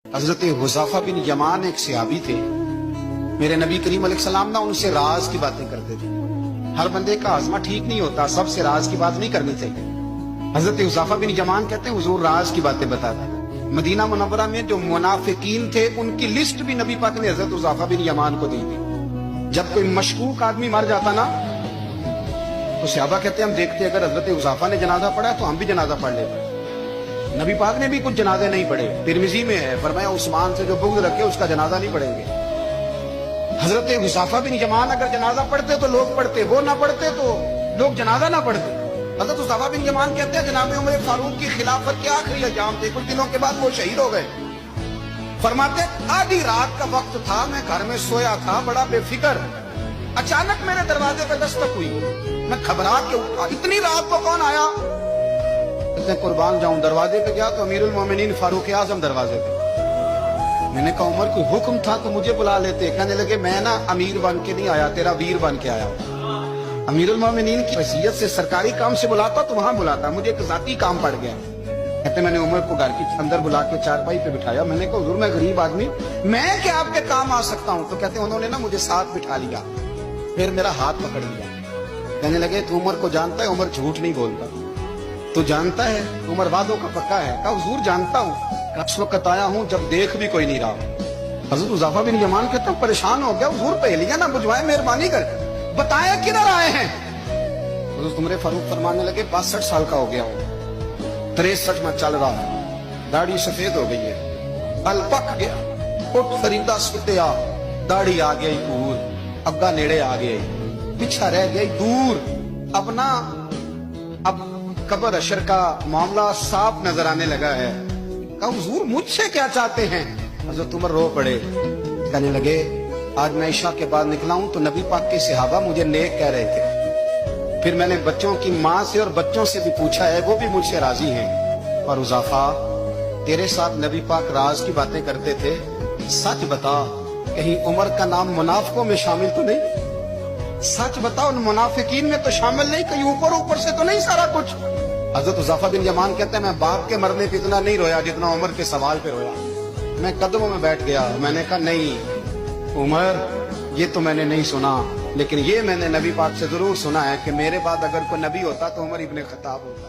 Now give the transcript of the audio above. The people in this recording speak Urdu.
حضرت حذیفہ بن یمان ایک صحابی تھے، میرے نبی کریم علیہ السلام نا ان سے راز کی باتیں کرتے تھے۔ ہر بندے کا عزمہ ٹھیک نہیں ہوتا، سب سے راز کی بات نہیں کرنی چاہیے۔ حضرت حذیفہ بن یمان کہتے ہیں حضور راز کی باتیں بتاتے ہیں۔ مدینہ منورہ میں جو منافقین تھے ان کی لسٹ بھی نبی پاک نے حضرت حذیفہ بن یمان کو دی تھی۔ جب کوئی مشکوک آدمی مر جاتا نا تو صحابہ کہتے ہیں ہم دیکھتے اگر حضرت حذیفہ نے جنازہ پڑھا تو ہم بھی جنازہ پڑھ لیتے۔ نبی پاک نے بھی کچھ جنازے نہیں پڑھے، ترمذی میں ہے، فرمایا عثمان سے جو بغض رکھے اس کا جنازہ نہیں پڑھیں گے۔ حضرت حذیفہ بن یمان اگر جنازہ پڑھتے تو لوگ پڑھتے، وہ نہ پڑھتے تو لوگ جنازہ نہ پڑھتے۔ حضرت حذیفہ بن یمان کہتے ہیں جناب عمر فاروق کی خلافت کے آخری ایام تھے، کچھ دنوں کے بعد وہ شہید ہو گئے۔ فرماتے آدھی رات کا وقت تھا، میں گھر میں سویا تھا بڑا بے فکر، اچانک میرے دروازے پہ دستک ہوئی، میں گھبرا کے اٹھا، اتنی رات کو کون آیا؟ قربان جاؤں، دروازے پہ گیا تو امیر المومنین فاروق اعظم دروازے پہ۔ میں نے کہا عمر کوئی حکم تھا تو مجھے بلا لیتے۔ کہنے لگے میں نا امیر بن کے نہیں آیا، تیرا ویر بن کے آیا ہوں۔ امیر المومنین کی حیثیت سے سرکاری کام سے بلاتا تو وہاں بلاتا، مجھے ایک ذاتی کام پڑ گیا۔ کہتے میں نے عمر کو گھر کے اندر بلا کے چارپائی پہ بٹھایا، میں نے کہا حضور میں غریب آدمی، میں کیا آپ کے کام آ سکتا ہوں؟ تو کہتے ہیں انہوں نے نا مجھے ساتھ بٹھا لیا، پھر میرا ہاتھ پکڑ لیا، کہنے لگے تو عمر کو جانتا ہے؟ عمر جھوٹ نہیں بولتا، تو جانتا ہے عمر وعدوں کا پکا ہے؟ کہا حضور جانتا ہوں، اس وقت آیا ہوں جب دیکھ بھی کوئی نہیں رہا۔ حضرت حذیفہ بن یمان کہتا ہوں پریشان ہو گیا، حضور پہلیاں نہ بجھوائیں، مہربانی کر بتائیں کدھر آئے ہیں؟ حضرت عمر فاروق فرمانے لگے 62 سال کا ہو گیا ہوں، 63 میں چل رہا ہے، داڑھی سفید ہو گئی ہے، بل پک گیا، اٹھ فریدہ سٹیا، داڑھی آ گئی دور، اگا نیڑے آ گئی، پیچھا رہ گئی دور، اب قبر اشر کا معاملہ صاف نظر آنے لگا ہے۔ کہا حضور مجھ سے کیا چاہتے ہیں؟ حضرت عمر رو پڑے، کہنے لگے آج میں عشاء کے بعد نکلا ہوں تو نبی پاک کے صحابہ مجھے نیک کہہ رہے تھے، پھر میں نے بچوں کی ماں سے اور بچوں سے بھی پوچھا ہے، وہ بھی مجھ سے راضی ہیں۔ اور حذیفہ تیرے ساتھ نبی پاک راز کی باتیں کرتے تھے، سچ بتا کہیں عمر کا نام منافقوں میں شامل تو نہیں؟ سچ بتا ان منافقین میں تو شامل نہیں، کہیں اوپر سے تو نہیں سارا کچھ؟ حضرت حذیفہ بن یمان کہتے ہیں میں باپ کے مرنے پہ اتنا نہیں رویا جتنا عمر کے سوال پہ رویا۔ میں قدموں میں بیٹھ گیا، میں نے کہا نہیں عمر یہ تو میں نے نہیں سنا، لیکن یہ میں نے نبی پاک سے ضرور سنا ہے کہ میرے بعد اگر کوئی نبی ہوتا تو عمر ابن خطاب ہوتا۔